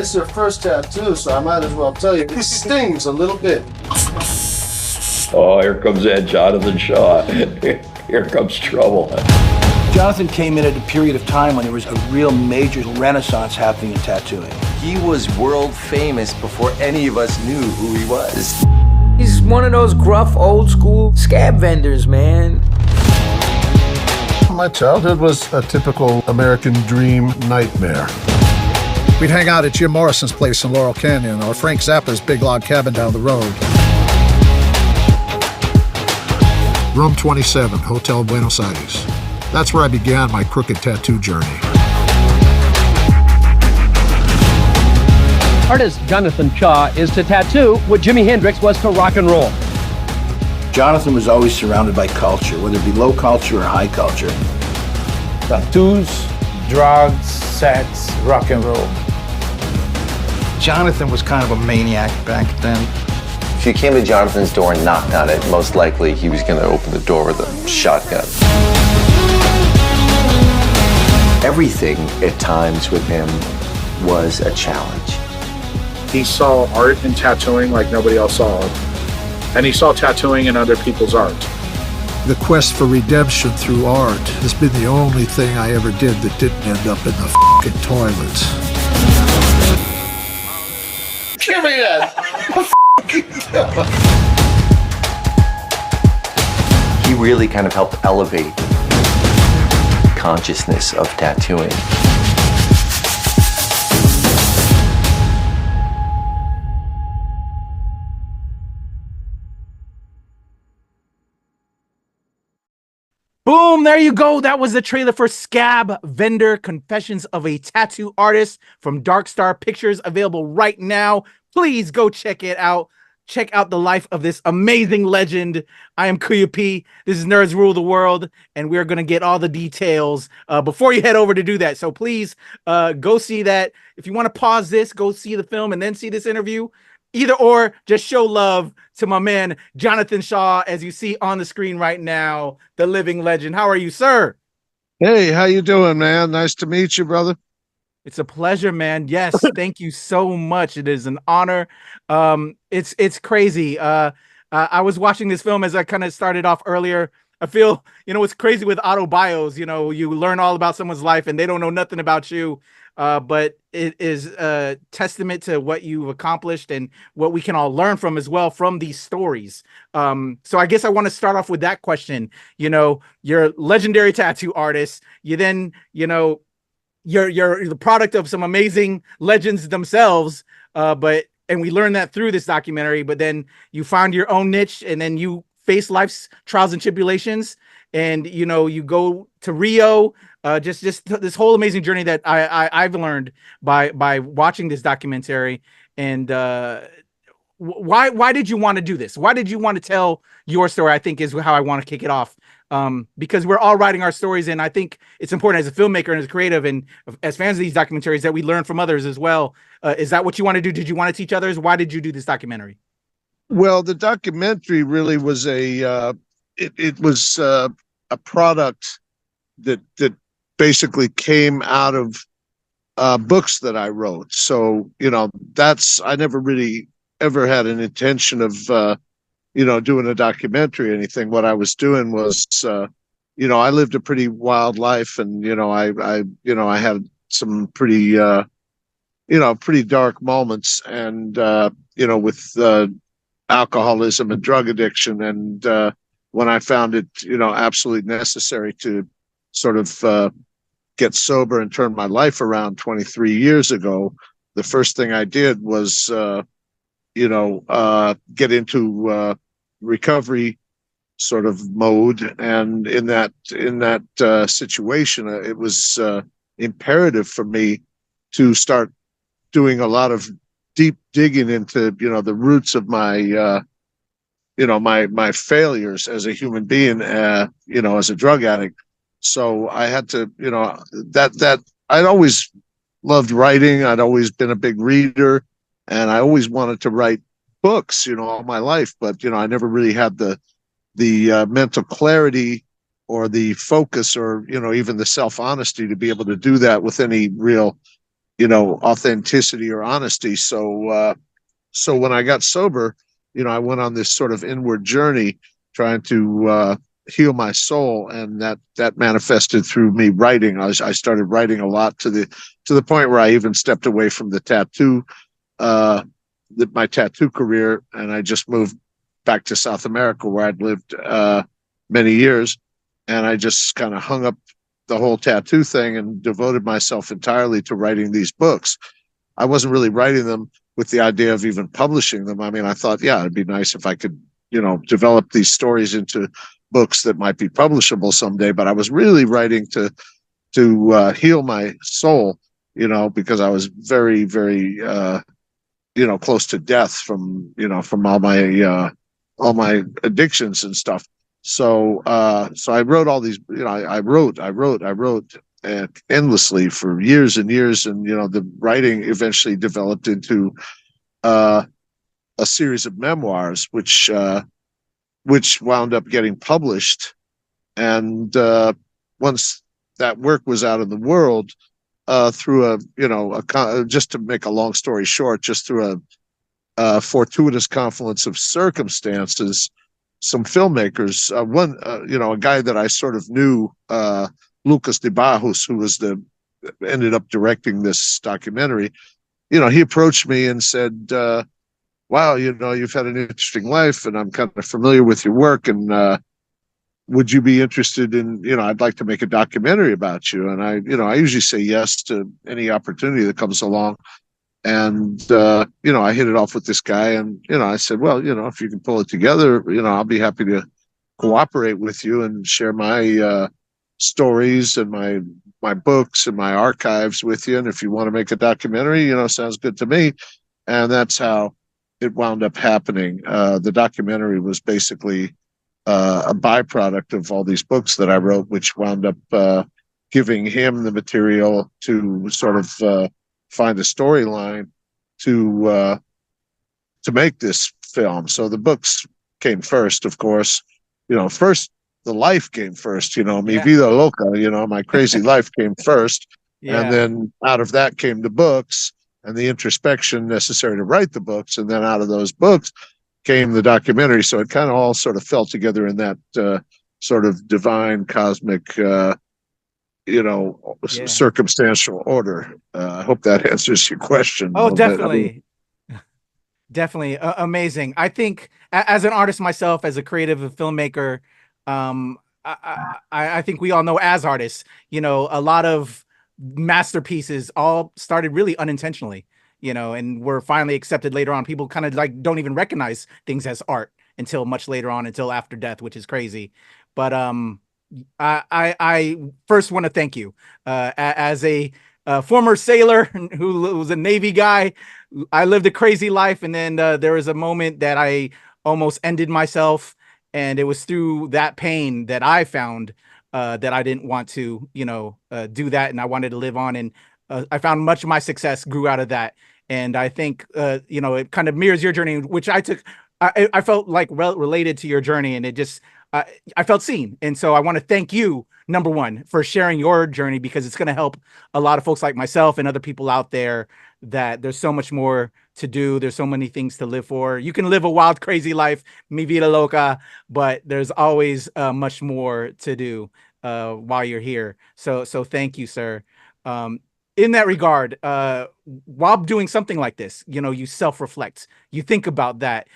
It's her first tattoo, so I might as well tell you. It stings a little bit. Oh, here comes that Jonathan Shaw. Here comes trouble. Jonathan came in at a period of time when there was a real major renaissance happening in tattooing. He was world famous before any of us knew who he was. He's one of those gruff, old school scab vendors, man. My childhood was a typical American dream nightmare. We'd hang out at Jim Morrison's place in Laurel Canyon or Frank Zappa's big log cabin down the road. Room 27, Hotel Buenos Aires. That's where I began my crooked tattoo journey. Artist Jonathan Shaw is to tattoo what Jimi Hendrix was to rock and roll. Jonathan was always surrounded by culture, whether it be low culture or high culture. Tattoos, drugs, sex, rock and roll. Jonathan was kind of a maniac back then. If you came to Jonathan's door and knocked on it, most likely he was going to open the door with a shotgun. Everything at times with him was a challenge. He saw art in tattooing like nobody else saw it. And he saw tattooing in other people's art. The quest for redemption through art has been the only thing I ever did that didn't end up in the f***ing toilets. Give me that. He really kind of helped elevate consciousness of tattooing. Boom, there you go. That was the trailer for Scab Vendor, Confessions of a Tattoo Artist from Dark Star Pictures, available right now. Please go check it out. Check out the life of this amazing legend. I am Kuya P. This is Nerds Rule the World, and we're going to get all the details before you head over to do that. So please go see that. If you want to pause this, go see the film and then see this interview. Either or, just show love to my man, Jonathan Shaw, as you see on the screen right now, the living legend. How are you, sir? Hey, how you doing, man? Nice to meet you, brother. It's a pleasure, man. Yes, thank you so much. It is an honor. It's crazy. I was watching this film as I kind of started off earlier. I feel, it's crazy with autobios. You learn all about someone's life and they don't know nothing about you. But it is a testament to what you've accomplished and what we can all learn from as well from these stories. So I guess I want to start off with that question. You're a legendary tattoo artist. You then, you're the product of some amazing legends themselves. And we learned that through this documentary, but then you found your own niche and then you face life's trials and tribulations. And, you go to Rio, just this whole amazing journey that I've learned by watching this documentary. And why did you want to do this? Why did you want to tell your story? I think is how I want to kick it off. Because we're all writing our stories. And I think it's important as a filmmaker and as a creative and as fans of these documentaries that we learn from others as well. Is that what you want to do? Did you want to teach others? Why did you do this documentary? Well, the documentary really was it was a product that basically came out of books that I wrote. So, I never really ever had an intention of, doing a documentary or anything. What I was doing was, I lived a pretty wild life and, I had some pretty dark moments and, with alcoholism and drug addiction. And when I found it, absolutely necessary to sort of get sober and turn my life around 23 years ago, the first thing I did was, get into recovery sort of mode. And in that situation, it was imperative for me to start doing a lot of deep digging into, the roots of my, my failures as a human being, as a drug addict. So I had to, that I'd always loved writing. I'd always been a big reader and I always wanted to write books, all my life. But, I never really had the mental clarity or the focus or, even the self-honesty to be able to do that with any real authenticity or honesty. So when I got sober, I went on this sort of inward journey trying to heal my soul, and that manifested through me writing. I started writing a lot to the point where I even stepped away from the tattoo, my tattoo career, and I just moved back to South America where I'd lived many years, and I just kind of hung up the whole tattoo thing and devoted myself entirely to writing these books. I wasn't really writing them with the idea of even publishing them. I mean, I thought, yeah, it'd be nice if I could, develop these stories into books that might be publishable someday. But I was really writing to heal my soul, because I was very, very, close to death from all my addictions and stuff. So I wrote all these, I wrote endlessly for years and years. And, the writing eventually developed into a series of memoirs, which wound up getting published. And once that work was out in the world, through just to make a long story short, just through a fortuitous confluence of circumstances, some filmmakers, a guy that I sort of knew, Lucas de Barros, who ended up directing this documentary, he approached me and said, wow, you've had an interesting life, and I'm kind of familiar with your work, and would you be interested in, I'd like to make a documentary about you. And I usually say yes to any opportunity that comes along. And, I hit it off with this guy, and, I said, well, if you can pull it together, I'll be happy to cooperate with you and share my stories and my books and my archives with you. And if you want to make a documentary, sounds good to me. And that's how it wound up happening. The documentary was basically a byproduct of all these books that I wrote, which wound up giving him the material to sort of find a storyline to make this film. So the books came first, of course. First the life came first. Mi vida loca. My crazy life came first, and then out of that came the books and the introspection necessary to write the books, and then out of those books came the documentary. So it kind of all sort of fell together in that sort of divine cosmic circumstantial order. I hope that answers your question. Oh, definitely. Definitely. Amazing. I think as an artist myself, as a creative filmmaker, I think we all know as artists, a lot of masterpieces all started really unintentionally, and were finally accepted later on. People kind of like don't even recognize things as art until much later on, until after death, which is crazy. But I first want to thank you as a former sailor who was a Navy guy. I lived a crazy life, and then there was a moment that I almost ended myself, and it was through that pain that I found that I didn't want to, do that, and I wanted to live on. And I found much of my success grew out of that. And I think, it kind of mirrors your journey, which I took. I felt like related to your journey, and it just, I felt seen. And so I want to thank you, number one, for sharing your journey, because it's going to help a lot of folks like myself and other people out there that there's so much more to do. There's so many things to live for. You can live a wild, crazy life, mi vida loca, but there's always much more to do while you're here. So thank you, sir. In that regard, while doing something like this, you self-reflect, you think about that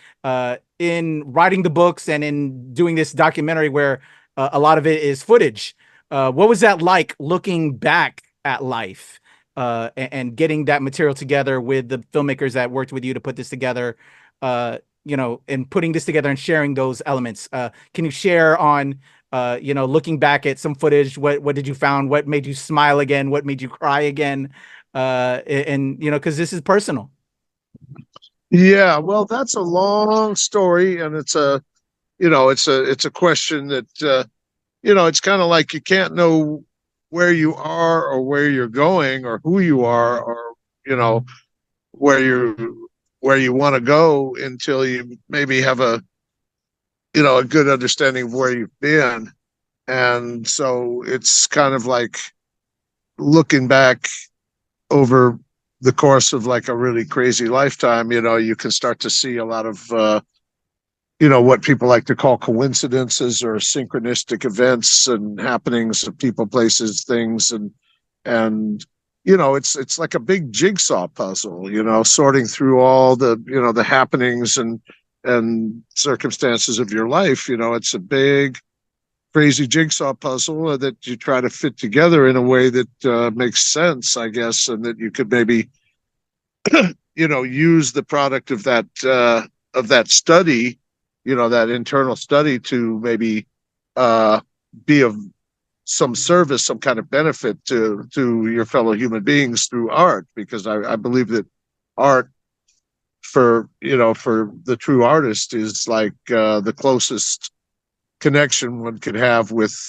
in writing the books and in doing this documentary where a lot of it is footage. What was that like, looking back at life and getting that material together with the filmmakers that worked with you to put this together, and putting this together and sharing those elements? Can you share on looking back at some footage, what did you found? What made you smile again? What made you cry again? And because this is personal. Yeah, well, that's a long story, and it's a question that, it's kind of like you can't know where you are or where you're going or who you are or, where you want to go until you maybe have a good understanding of where you've been. And so it's kind of like looking back over the course of like a really crazy lifetime, you can start to see a lot of, what people like to call coincidences or synchronistic events and happenings of people, places, things. And it's like a big jigsaw puzzle, sorting through all the, the happenings and circumstances of your life. It's a big, crazy jigsaw puzzle that you try to fit together in a way that makes sense, I guess, and that you could maybe, use the product of that study, that internal study to maybe be of some service, some kind of benefit to your fellow human beings through art, because I believe that art for the true artist is like the closest connection one could have with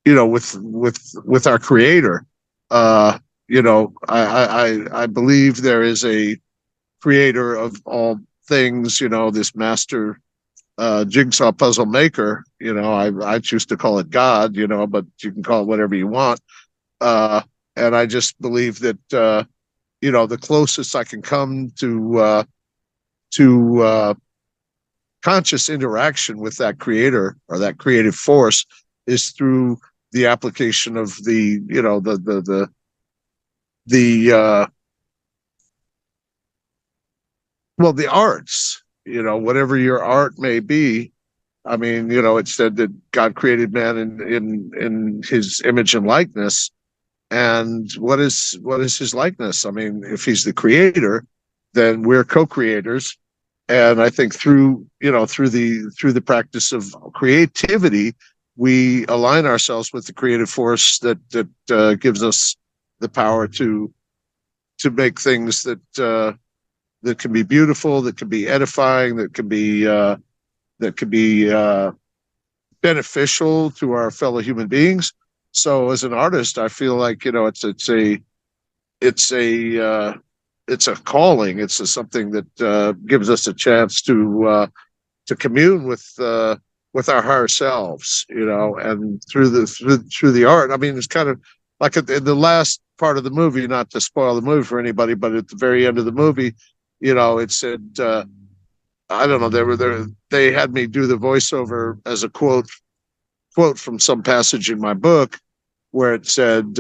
with our creator. I believe there is a creator of all things, this master jigsaw puzzle maker. I choose to call it God, but you can call it whatever you want. And I just believe that the closest I can come to conscious interaction with that creator or that creative force is through the application of the arts, whatever your art may be. I mean, it said that God created man in his image and likeness. And what is his likeness? I mean, if he's the creator, then we're co-creators. And I think through the practice of creativity, we align ourselves with the creative force that gives us the power to make things that can be beautiful, that can be edifying, that can be beneficial to our fellow human beings. So as an artist, I feel like it's a calling. It's something that gives us a chance to commune with our higher selves, and through the art. I mean, it's kind of like in the last part of the movie, not to spoil the movie for anybody, but at the very end of the movie, it said, I don't know, they had me do the voiceover as a quote from some passage in my book where it said,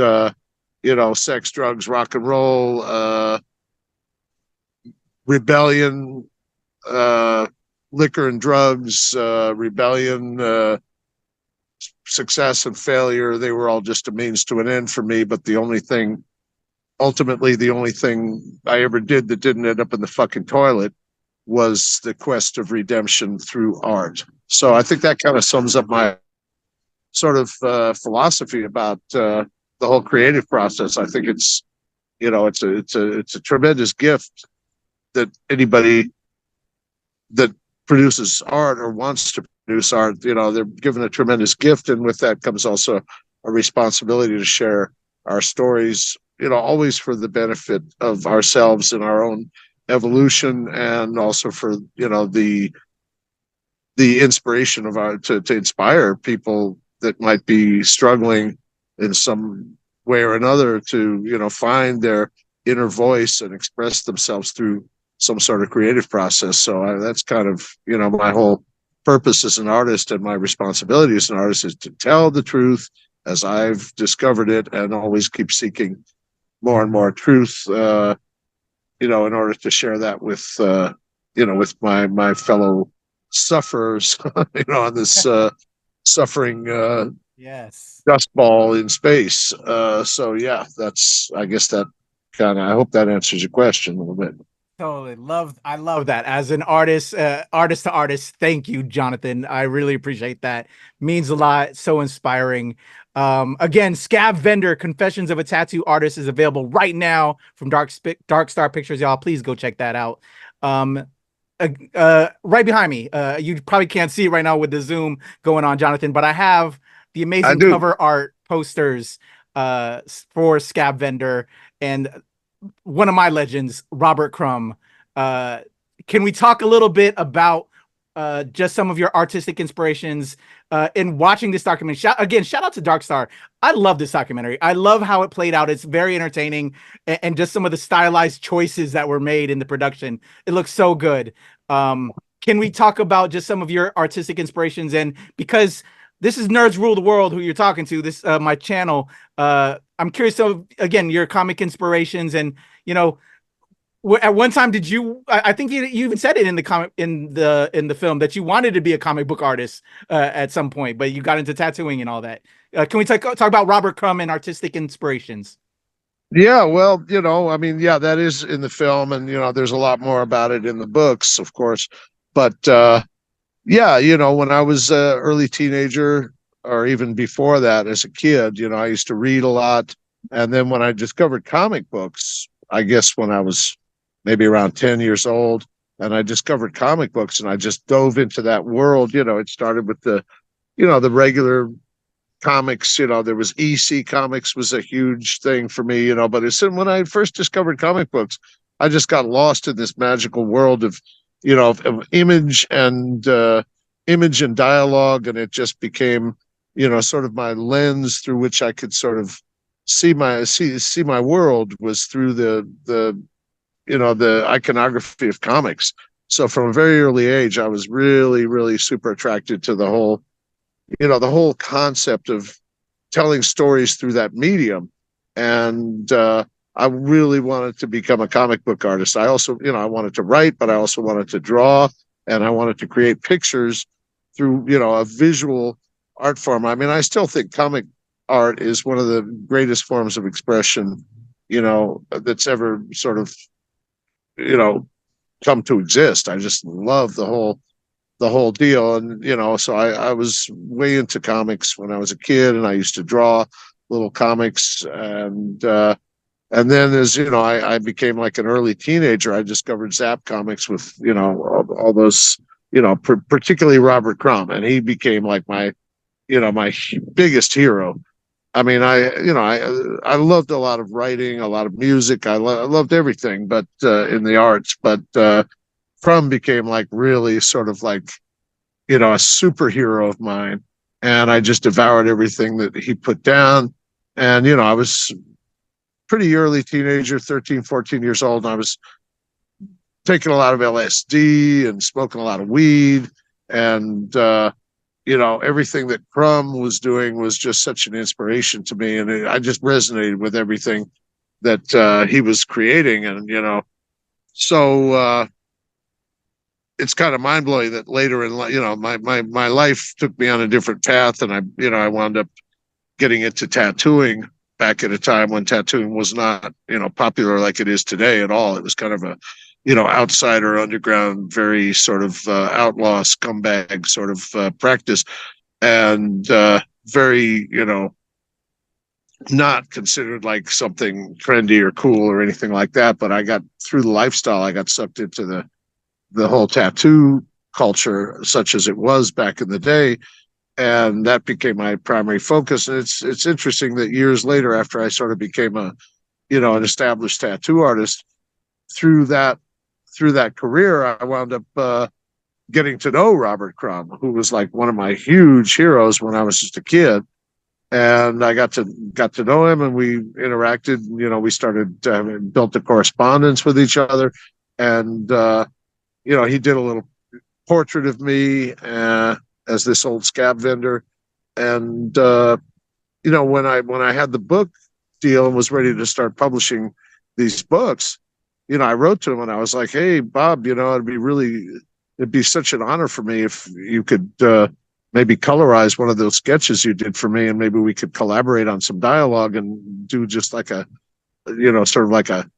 sex, drugs, rock and roll, rebellion, liquor and drugs, rebellion, success and failure. They were all just a means to an end for me. But ultimately the only thing I ever did that didn't end up in the fucking toilet was the quest of redemption through art. So I think that kind of sums up my sort of philosophy about the whole creative process. I think it's a tremendous gift that anybody that produces art or wants to produce art, they're given a tremendous gift, and with that comes also a responsibility to share our stories, always for the benefit of ourselves and our own evolution, and also for the inspiration of to inspire people that might be struggling in some way or another to find their inner voice and express themselves through some sort of creative process. So that's kind of my whole purpose as an artist, and my responsibility as an artist is to tell the truth as I've discovered it, and always keep seeking more and more truth, in order to share that with with my fellow sufferers, on this suffering yes dust ball in space. So yeah, I guess that I hope that answers your question a little bit. Totally. I love that. As an artist, artist to artist, thank you, Jonathan. I really appreciate that. Means a lot. So inspiring. Again, Scab Vendor, Confessions of a Tattoo Artist, is available right now from Dark Star Pictures. Y'all, please go check that out. Right behind me, you probably can't see it right now with the Zoom going on, Jonathan, but I have the amazing cover art posters for Scab Vendor, and one of my legends, Robert Crumb. Can we talk a little bit about just some of your artistic inspirations in watching this documentary. Shout out to Dark Star. I love this documentary. I love how it played out. It's very entertaining, and just some of the stylized choices that were made in the production. It looks so good. Can we talk about just some of your artistic inspirations? And because this is Nerds Rule the World, who you're talking to, this my channel. I'm curious. So again, your comic inspirations, and at one time did you? I think you even said it in the film that you wanted to be a comic book artist at some point, but you got into tattooing and all that. Can we talk about Robert Crumb and artistic inspirations? Yeah, well, that is in the film, and there's a lot more about it in the books, of course. But when I was an early teenager, or even before that, as a kid, I used to read a lot. And then when I discovered comic books, I guess when I was maybe around 10 years old, and I discovered comic books, and I just dove into that world. It started with the regular comics. There was EC Comics was a huge thing for me, but it's when I first discovered comic books, I just got lost in this magical world of image and dialogue, and it just became sort of my lens through which I could sort of see my world was through the iconography of comics. So from a very early age, I was really, really super attracted to the whole concept of telling stories through that medium. And I really wanted to become a comic book artist. I also, I wanted to write, but I also wanted to draw, and I wanted to create pictures through, a visual art form. I mean, I still think comic art is one of the greatest forms of expression, that's ever sort of, come to exist. I just love the whole deal. And, so I was way into comics when I was a kid, and I used to draw little comics. And then as, I became like an early teenager, I discovered Zap Comics with, all those, particularly Robert Crumb. And he became like my biggest hero. I mean, I loved a lot of writing, a lot of music. I loved everything, but in the arts. But Crumb became like really sort of like, a superhero of mine. And I just devoured everything that he put down. And, I was pretty early teenager, 13, 14 years old. And I was taking a lot of LSD and smoking a lot of weed. And, everything that Crumb was doing was just such an inspiration to me. And I just resonated with everything that he was creating. And, so it's kind of mind blowing that later in life, my life took me on a different path. And I wound up getting into tattooing back at a time when tattooing was not, popular like it is today at all. It was kind of a, outsider, underground, very sort of outlaw scumbag sort of practice, and very, not considered like something trendy or cool or anything like that. But I got through the lifestyle, I got sucked into the whole tattoo culture, such as it was back in the day. And that became my primary focus. And it's interesting that years later, after I sort of became an established tattoo artist, through that career, I wound up getting to know Robert Crumb, who was like one of my huge heroes when I was just a kid. And I got to know him, and we interacted. We started built a correspondence with each other, and he did a little portrait of me as this old scab vendor. And when I had the book deal and was ready to start publishing these books, I wrote to him and I was like, "Hey, Bob, it'd be such an honor for me if you could maybe colorize one of those sketches you did for me, and maybe we could collaborate on some dialogue and do just like a, sort of like a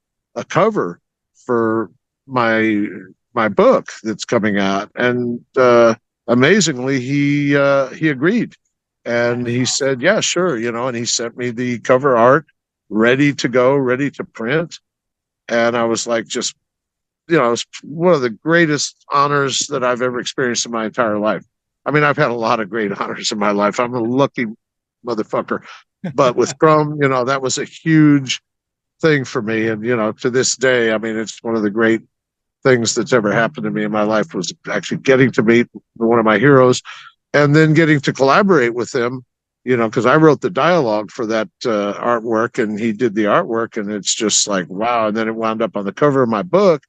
cover for my book that's coming out." And amazingly, he agreed, and he said, "Yeah, sure," and he sent me the cover art ready to go, ready to print. And I was like, just, it was one of the greatest honors that I've ever experienced in my entire life. I mean, I've had a lot of great honors in my life. I'm a lucky motherfucker. But with Crumb, that was a huge thing for me. And, to this day, I mean, it's one of the great things that's ever happened to me in my life was actually getting to meet one of my heroes and then getting to collaborate with him, because I wrote the dialogue for that artwork and he did the artwork, and it's just like, wow. And then it wound up on the cover of my book.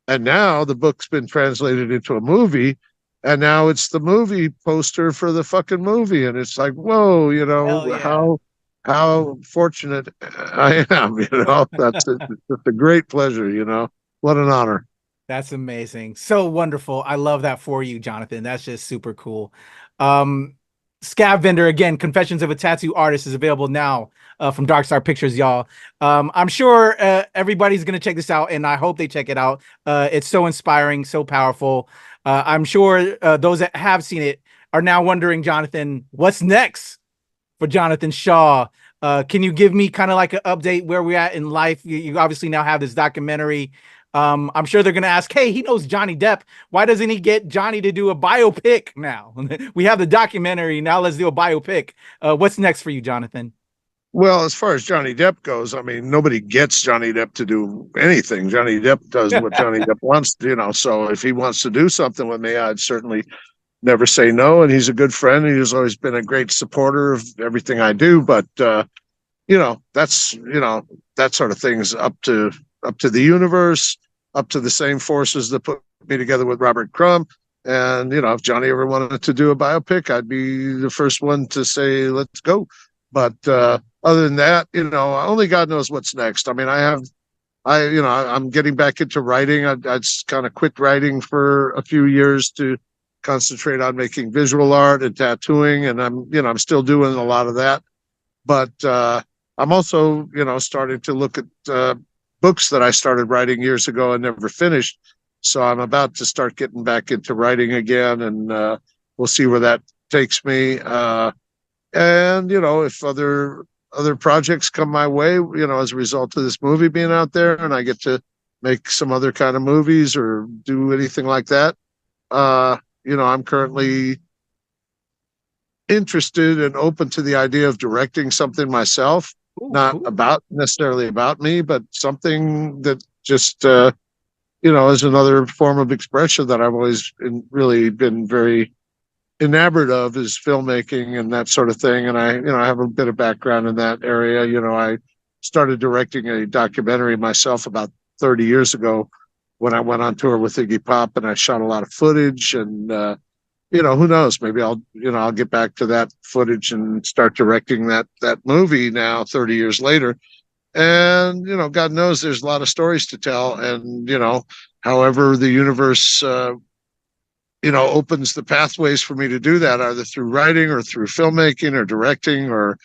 And now the book's been translated into a movie, and now it's the movie poster for the fucking movie. And it's like, whoa, how fortunate I am, that's it's a great pleasure, what an honor. That's amazing. So wonderful. I love that for you, Jonathan. That's just super cool. Scab Vendor, again, Confessions of a Tattoo Artist is available now from Dark Star Pictures, y'all. I'm sure everybody's going to check this out, and I hope they check it out. It's so inspiring, so powerful. I'm sure those that have seen it are now wondering, Jonathan, what's next for Jonathan Shaw? Can you give me kind of like an update where we're at in life? You obviously now have this documentary. I'm sure they're going to ask, hey, he knows Johnny Depp. Why doesn't he get Johnny to do a biopic now? We have the documentary. Now let's do a biopic. What's next for you, Jonathan? Well, as far as Johnny Depp goes, I mean, nobody gets Johnny Depp to do anything. Johnny Depp does what Johnny Depp wants, so if he wants to do something with me, I'd certainly never say no. And he's a good friend. He's always been a great supporter of everything I do. But, that's, that sort of thing's up to the universe, up to the same forces that put me together with Robert Crumb. And, if Johnny ever wanted to do a biopic, I'd be the first one to say, let's go. But other than that, only God knows what's next. I mean, I'm getting back into writing. I kind of quit writing for a few years to concentrate on making visual art and tattooing. And I'm still doing a lot of that. But I'm also, starting to look at books that I started writing years ago and never finished. So I'm about to start getting back into writing again, and we'll see where that takes me. And, if other projects come my way, as a result of this movie being out there and I get to make some other kind of movies or do anything like that, I'm currently interested and open to the idea of directing something myself. Not necessarily about me, but something that just, is another form of expression that I've always really been very enamored of, is filmmaking and that sort of thing. And I have a bit of background in that area. I started directing a documentary myself about 30 years ago when I went on tour with Iggy Pop, and I shot a lot of footage. And who knows? Maybe I'll get back to that footage and start directing that movie now, 30 years later. And God knows there's a lot of stories to tell. And however the universe opens the pathways for me to do that, either through writing or through filmmaking or directing, or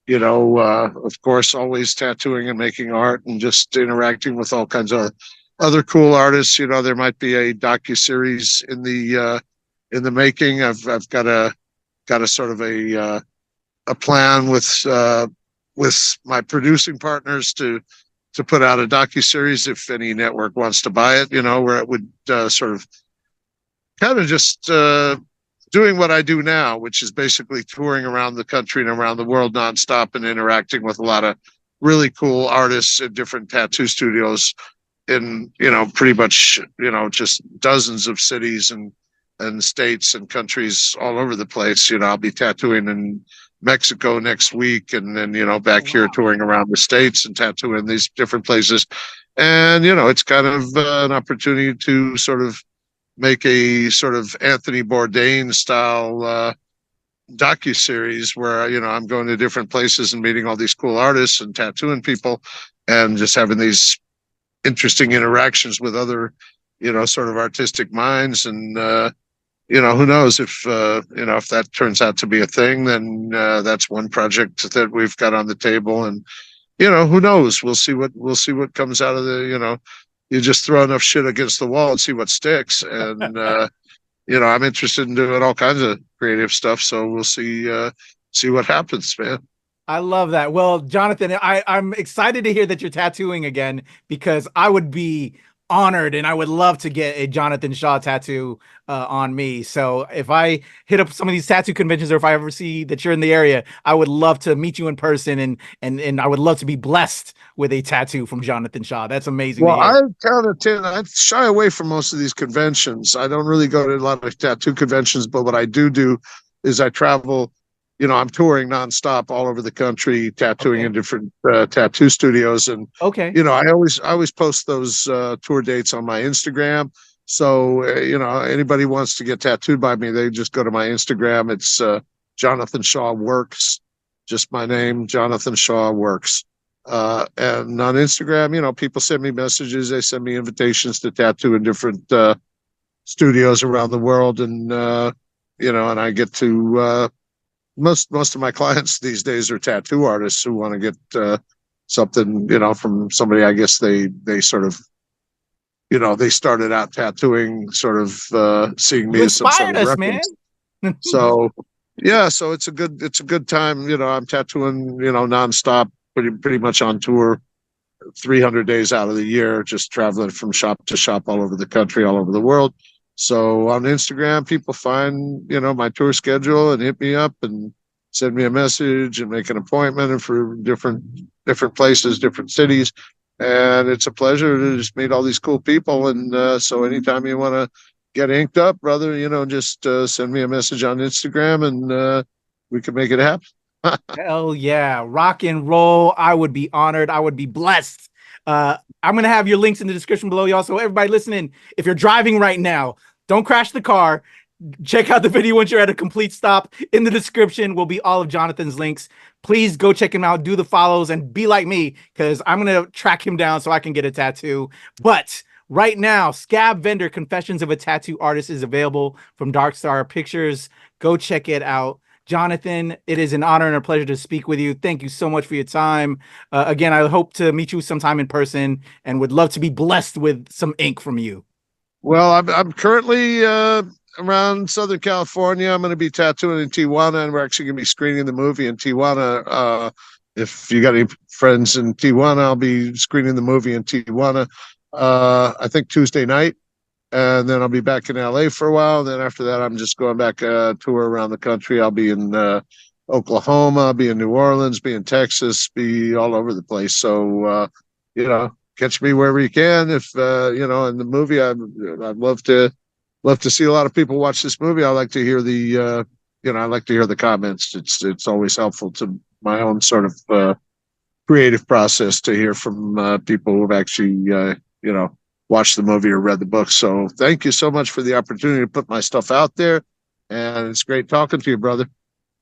of course always tattooing and making art and just interacting with all kinds of other cool artists. There might be a docuseries in the making. I've got a sort of a plan with my producing partners to put out a docuseries if any network wants to buy it, where it would sort of kind of just doing what I do now, which is basically touring around the country and around the world nonstop and interacting with a lot of really cool artists in different tattoo studios in, pretty much, just dozens of cities and states and countries all over the place. I'll be tattooing in Mexico next week, and then, back here touring around the States and tattooing these different places. And, it's kind of an opportunity to sort of make a sort of Anthony Bourdain style docuseries where, I'm going to different places and meeting all these cool artists and tattooing people and just having these interesting interactions with other, sort of artistic minds. And, who knows if that turns out to be a thing, then that's one project that we've got on the table. And, who knows? We'll see what comes out of the, you just throw enough shit against the wall and see what sticks. And, I'm interested in doing all kinds of creative stuff. So we'll see what happens, man. I love that. Well, Jonathan, I'm excited to hear that you're tattooing again, because I would be honored, and I would love to get a Jonathan Shaw tattoo on me. So if I hit up some of these tattoo conventions, or if I ever see that you're in the area, I would love to meet you in person, and I would love to be blessed with a tattoo from Jonathan Shaw. That's amazing. Well, I shy away from most of these conventions. I don't really go to a lot of tattoo conventions, but what I do is I travel. I'm touring nonstop all over the country, tattooing in different tattoo studios. And, I always post those tour dates on my Instagram. So, anybody wants to get tattooed by me, they just go to my Instagram. It's Jonathan Shaw Works, just my name, Jonathan Shaw Works. And on Instagram, people send me messages. They send me invitations to tattoo in different studios around the world. And, and I get to... Most of my clients these days are tattoo artists who want to get something, from somebody. I guess they sort of, they started out tattooing, sort of seeing me as some sort of reference. Man. So it's a good time. I'm tattooing, nonstop, pretty much on tour, 300 days out of the year, just traveling from shop to shop all over the country, all over the world. So on Instagram, people find, my tour schedule and hit me up and send me a message and make an appointment, and for different places, different cities. And it's a pleasure to just meet all these cool people. And so anytime you want to get inked up, brother, just send me a message on Instagram, and we can make it happen. Hell yeah. Rock and roll. I would be honored. I would be blessed. I'm going to have your links in the description below, y'all. So everybody listening, if you're driving right now, don't crash the car. Check out the video once you're at a complete stop. In the description will be all of Jonathan's links. Please go check him out, do the follows, and be like me, because I'm going to track him down so I can get a tattoo. But right now, Scab Vendor, Confessions of a Tattoo Artist, is available from Dark Star Pictures. Go check it out. Jonathan, it is an honor and a pleasure to speak with you. Thank you so much for your time. Again, I hope to meet you sometime in person, and would love to be blessed with some ink from you. Well, I'm currently around Southern California. I'm going to be tattooing in Tijuana, and we're actually going to be screening the movie in Tijuana. If you got any friends in Tijuana, I'll be screening the movie in Tijuana, I think Tuesday night. And then I'll be back in LA for a while. Then after that, I'm just going back tour around the country. I'll be in Oklahoma, I'll be in New Orleans, be in Texas, be all over the place. So, catch me wherever you can. If, in the movie, I'd love to see a lot of people watch this movie. I like to hear I like to hear the comments. It's always helpful to my own sort of creative process to hear from people who've actually, watched the movie or read the book. So thank you so much for the opportunity to put my stuff out there. And it's great talking to you, brother.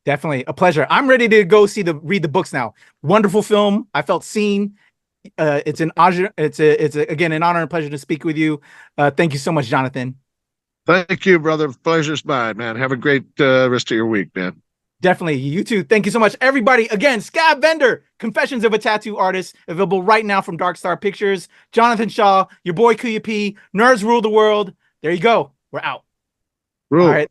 Definitely a pleasure. I'm ready to go read the books now. Wonderful film. I felt seen. It's again an honor and pleasure to speak with you. Thank you so much, Jonathan. Thank you, brother. Pleasure's mine, man. Have a great rest of your week, man. Definitely. You too. Thank you so much, everybody. Again, Scab Vendor, Confessions of a Tattoo Artist, available right now from Dark Star Pictures. Jonathan Shaw, your boy Kuya P. Nerds rule the world. There you go. We're out. Rule. All right.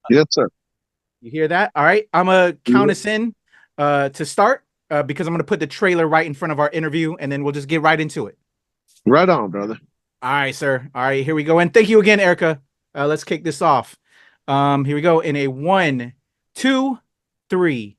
Yes, sir. You hear that? All right. I'm going to count us in to start because I'm going to put the trailer right in front of our interview, and then we'll just get right into it. Right on, brother. All right, sir. All right, here we go. And thank you again, Erica. Let's kick this off. Here we go in a 1, 2, 3.